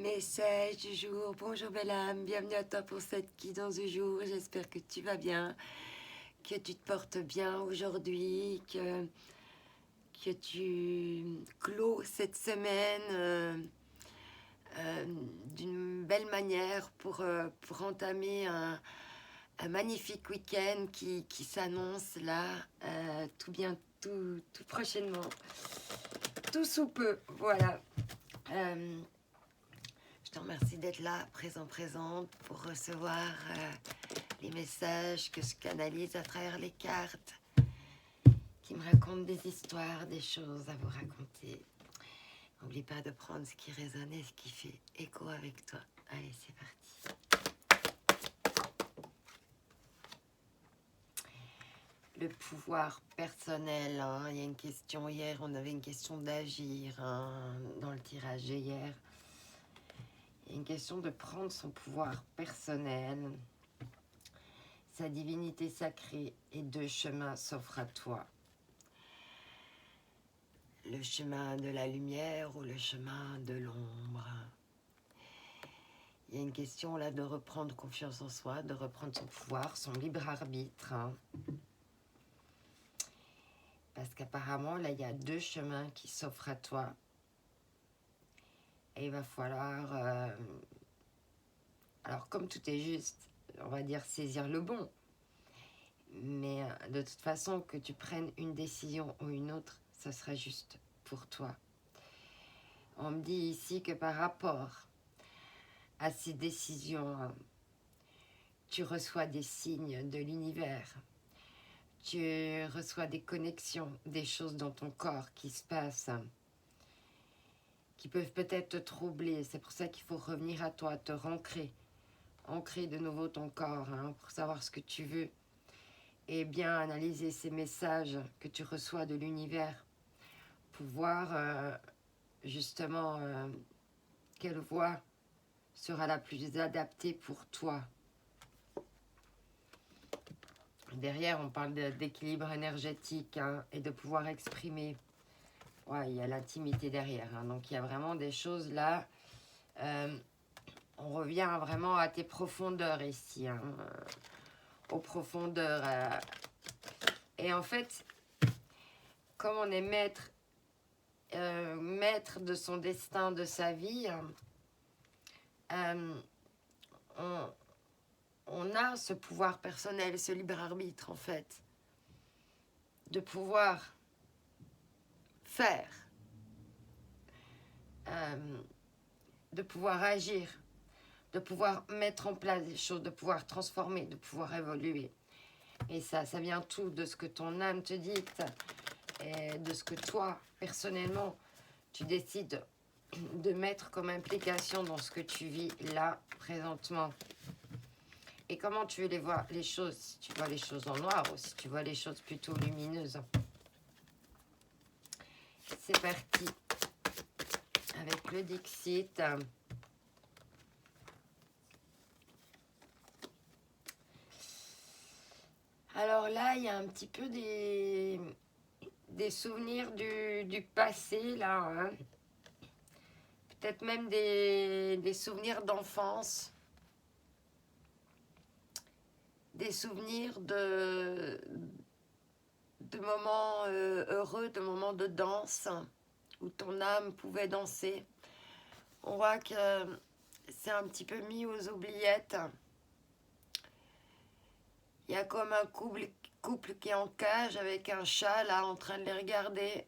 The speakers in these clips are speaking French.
Message du jour. Bonjour belle âme, bienvenue à toi pour cette guidance du jour. J'espère que tu vas bien, que tu te portes bien aujourd'hui, que tu clôt cette semaine d'une belle manière pour entamer un magnifique week-end qui s'annonce là tout prochainement, tout sous peu, voilà. Je te remercie d'être là, présente, pour recevoir les messages que je canalise à travers les cartes, qui me racontent des histoires, des choses à vous raconter. N'oublie pas de prendre ce qui résonne et ce qui fait écho avec toi. Allez, c'est parti. Le pouvoir personnel, hein. Il y a une question hier, on avait une question d'agir dans le tirage hier. Il y a une question de prendre son pouvoir personnel. Sa divinité sacrée et deux chemins s'offrent à toi. Le chemin de la lumière ou le chemin de l'ombre. Il y a une question là de reprendre confiance en soi, de reprendre son pouvoir, son libre arbitre. Parce qu'apparemment, là, il y a deux chemins qui s'offrent à toi. Et il va falloir... alors, comme tout est juste, on va dire saisir le bon. Mais de toute façon, que tu prennes une décision ou une autre, ça sera juste pour toi. On me dit ici que par rapport à ces décisions, tu reçois des signes de l'univers. Tu reçois des connexions, des choses dans ton corps qui se passent, qui peuvent peut-être te troubler. C'est pour ça qu'il faut revenir à toi, te ancrer de nouveau ton corps, pour savoir ce que tu veux. Et bien analyser ces messages que tu reçois de l'univers pour voir justement quelle voie sera la plus adaptée pour toi. Derrière, on parle d'équilibre énergétique et de pouvoir exprimer. Ouais, il y a l'intimité derrière. Donc, il y a vraiment des choses là. On revient vraiment à tes profondeurs ici. Aux profondeurs. Et en fait, comme on est maître de son destin, de sa vie, on a ce pouvoir personnel, ce libre arbitre en fait, de pouvoir faire, de pouvoir agir, de pouvoir mettre en place des choses, de pouvoir transformer, de pouvoir évoluer. Et ça vient tout de ce que ton âme te dicte et de ce que toi, personnellement, tu décides de mettre comme implication dans ce que tu vis là, présentement. Et comment tu veux les voir, les choses, si tu vois les choses en noir ou si tu vois les choses plutôt lumineuses. C'est parti avec le Dixit. Alors là, il y a un petit peu des souvenirs du passé, là. Peut-être même des souvenirs d'enfance. Des souvenirs de moments heureux, de moments de danse, où ton âme pouvait danser. On voit que c'est un petit peu mis aux oubliettes. Il y a comme un couple qui est en cage avec un chat là en train de les regarder.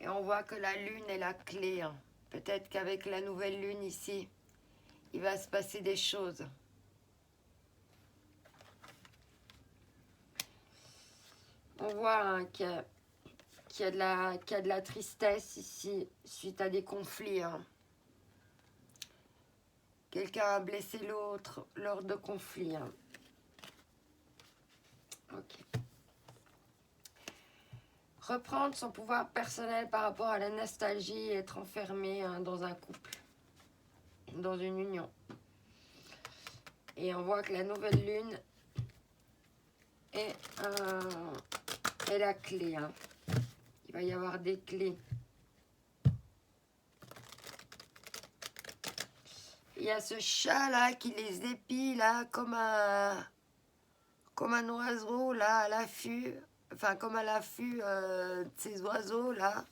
Et on voit que la lune est la clé. Peut-être qu'avec la nouvelle lune ici, il va se passer des choses. On voit qu'il y a de la tristesse ici suite à des conflits. Quelqu'un a blessé l'autre lors de conflits. Ok. Reprendre son pouvoir personnel par rapport à la nostalgie et être enfermé dans un couple, dans une union. Et on voit que la nouvelle lune est la clé. Il va y avoir des clés. Il y a ce chat là qui les épie là comme un oiseau là à l'affût. Enfin comme à l'affût de ces oiseaux là.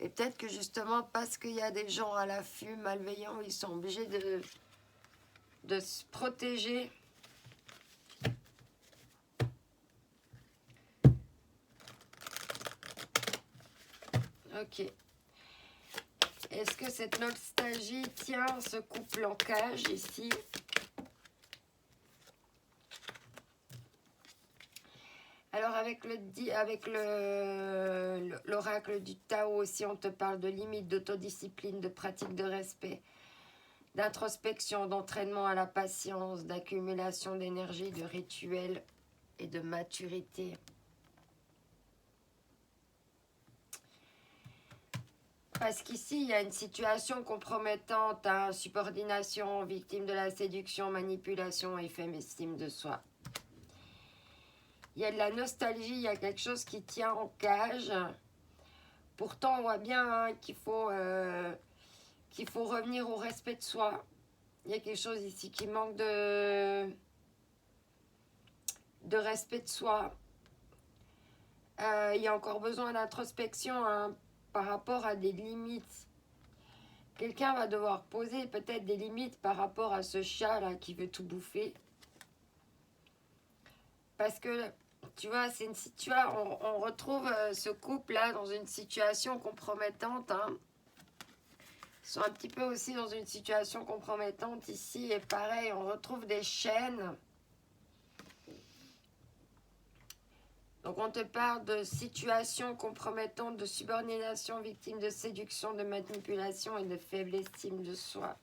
Et peut-être que justement parce qu'il y a des gens à l'affût malveillants, ils sont obligés de se protéger. Ok. Est-ce que cette nostalgie tient ce couple en cage ici? Alors avec l'oracle du Tao aussi, on te parle de limites, d'autodiscipline, de pratique de respect, d'introspection, d'entraînement à la patience, d'accumulation d'énergie, de rituels et de maturité. Parce qu'ici, il y a une situation compromettante, hein, subordination, victime de la séduction, manipulation et faible estime de soi. Il y a de la nostalgie, il y a quelque chose qui tient en cage. Pourtant, on voit bien hein, qu'il faut revenir au respect de soi. Il y a quelque chose ici qui manque de respect de soi. Il y a encore besoin d'introspection hein, par rapport à des limites. Quelqu'un va devoir poser peut-être des limites par rapport à ce chat là qui veut tout bouffer. Parce que, tu vois, on retrouve ce couple là dans une situation compromettante. Hein. Ils sont un petit peu aussi dans une situation compromettante ici. Et pareil, on retrouve des chaînes. Donc on te parle de situations compromettantes, de subordination, victime de séduction, de manipulation et de faible estime de soi.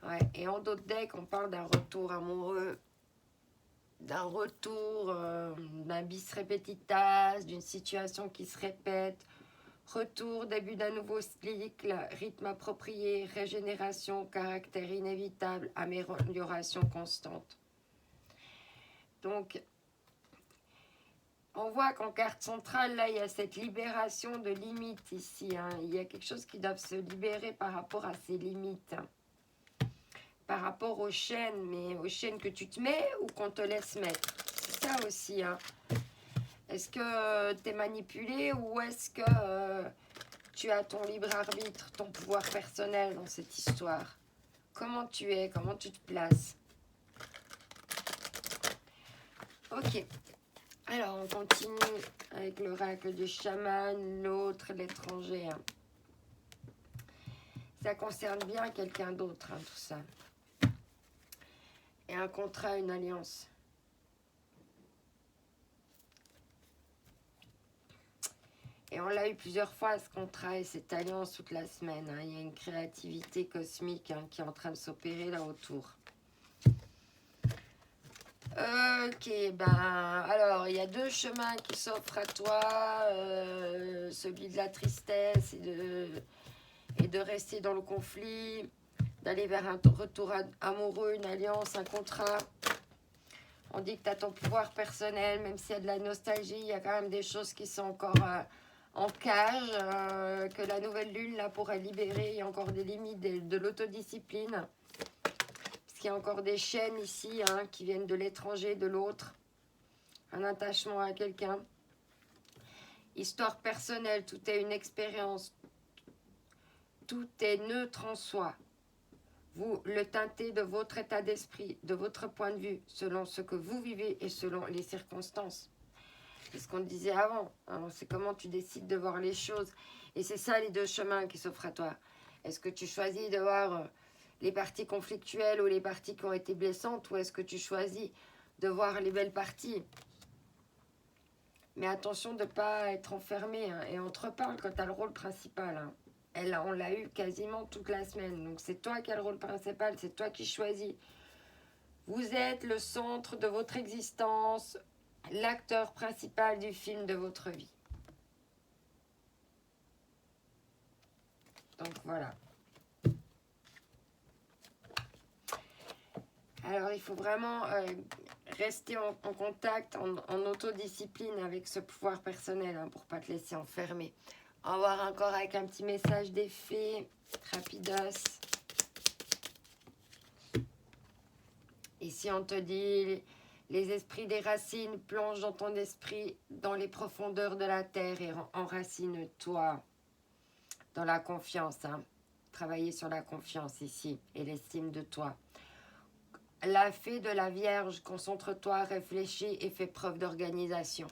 Ouais, et en d'autres decks, on parle d'un retour amoureux, d'un retour, d'un bis repetitas, d'une situation qui se répète, retour, début d'un nouveau cycle, rythme approprié, régénération, caractère inévitable, amélioration constante. Donc, on voit qu'en carte centrale, là, il y a cette libération de limites ici. Hein. Il y a quelque chose qui doit se libérer par rapport à ces limites. Hein. Par rapport aux chaînes, mais aux chaînes que tu te mets ou qu'on te laisse mettre. C'est ça aussi. Hein. Est-ce que tu es manipulé ou est-ce que tu as ton libre arbitre, ton pouvoir personnel dans cette histoire? Comment tu es? Comment tu te places? Ok. Alors, on continue avec l'oracle du chaman, l'autre, l'étranger. Hein. Ça concerne bien quelqu'un d'autre, hein, tout ça. Et un contrat, une alliance. Et on l'a eu plusieurs fois, ce contrat et cette alliance toute la semaine. Hein. Il y a une créativité cosmique hein, qui est en train de s'opérer là autour. Ok, ben alors il y a deux chemins qui s'offrent à toi, celui de la tristesse et de rester dans le conflit, d'aller vers un retour amoureux, une alliance, un contrat. On dit que tu as ton pouvoir personnel, même s'il y a de la nostalgie, il y a quand même des choses qui sont encore en cage, que la nouvelle lune là pourrait libérer. Il y a encore des limites de l'autodiscipline. Il y a encore des chaînes ici hein, qui viennent de l'étranger, de l'autre. Un attachement à quelqu'un. Histoire personnelle, tout est une expérience. Tout est neutre en soi. Vous le teintez de votre état d'esprit, de votre point de vue, selon ce que vous vivez et selon les circonstances. C'est ce qu'on disait avant. Hein, c'est comment tu décides de voir les choses. Et c'est ça les deux chemins qui s'offrent à toi. Est-ce que tu choisis de voir les parties conflictuelles ou les parties qui ont été blessantes, ou est-ce que tu choisis de voir les belles parties? Mais attention de ne pas être enfermé. Hein, et on te reparle quand tu as le rôle principal. Hein. On l'a eu quasiment toute la semaine. Donc c'est toi qui as le rôle principal, c'est toi qui choisis. Vous êtes le centre de votre existence, l'acteur principal du film de votre vie. Donc voilà. Alors il faut vraiment rester en contact, en autodiscipline avec ce pouvoir personnel, hein, pour pas te laisser enfermer. On va voir encore avec un petit message des fées, rapidos. Ici, on te dit, les esprits des racines plongent dans ton esprit, dans les profondeurs de la terre et enracine-toi dans la confiance. Hein. Travailler sur la confiance ici et l'estime de toi. La fée de la Vierge, concentre-toi, réfléchis et fais preuve d'organisation.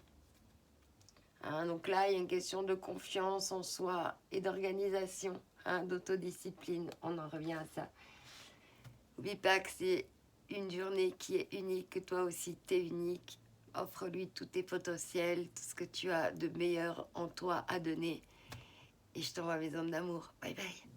Hein, donc là, il y a une question de confiance en soi et d'organisation, hein, d'autodiscipline. On en revient à ça. N'oublie pas que c'est une journée qui est unique, que toi aussi tu es unique. Offre-lui tous tes potentiels, tout ce que tu as de meilleur en toi à donner. Et je t'envoie mes ondes d'amour. Bye bye.